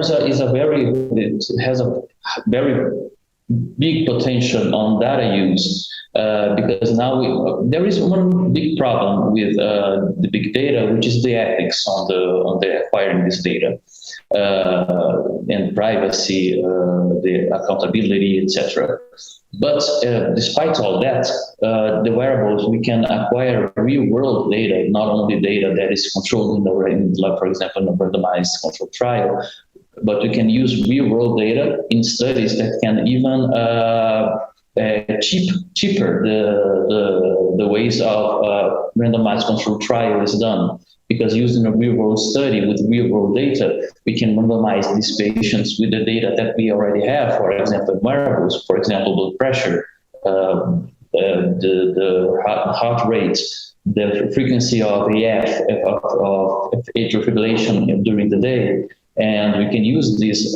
it has a very big potential on data use, because now there is one big problem with the big data, which is the ethics on the acquiring this data, and privacy, the accountability, etc. But despite all that, the wearables, we can acquire real-world data, not only data that is controlled for example, in a randomized controlled trial, but we can use real-world data in studies that can even cheaper the ways of randomized controlled trial is done. Because using a real-world study with real-world data, we can randomize these patients with the data that we already have. For example, wearables, for example, blood pressure, the heart rate, the frequency of AF, of atrial fibrillation during the day. And we can use this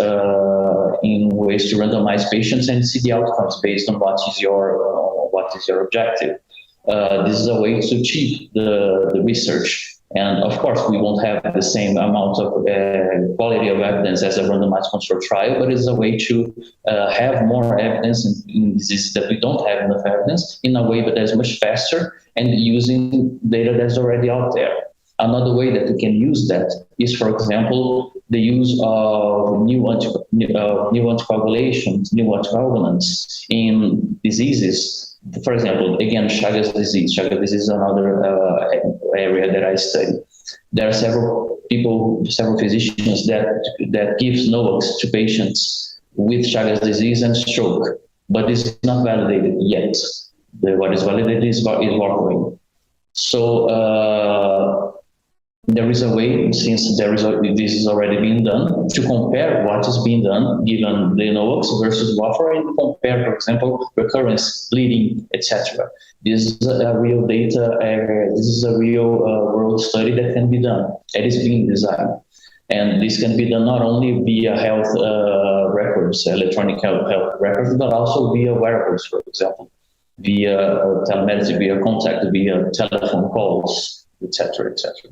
in ways to randomize patients and see the outcomes based on what is your objective. This is a way to cheat the research. And of course, we won't have the same amount of quality of evidence as a randomized controlled trial, but it's a way to have more evidence in diseases that we don't have enough evidence in a way that is much faster and using data that's already out there. Another way that we can use that is, for example, the use of new anticoagulations, new anticoagulants in diseases. For example, again, Chagas disease. Chagas disease is another area that I study. There are several physicians that give NOACs to patients with Chagas disease and stroke, but this is not validated yet. What is validated is warfarin. So there is a way, since this is already being done, to compare what is being done given the NOACs versus warfarin, compare, for example, recurrence, bleeding, etc. This is a real data area. This is a real world study that can be done. It is being designed. And this can be done not only via health records, electronic health records, but also via wearables, for example, via telemedicine, via contact, via telephone calls, etc., etc.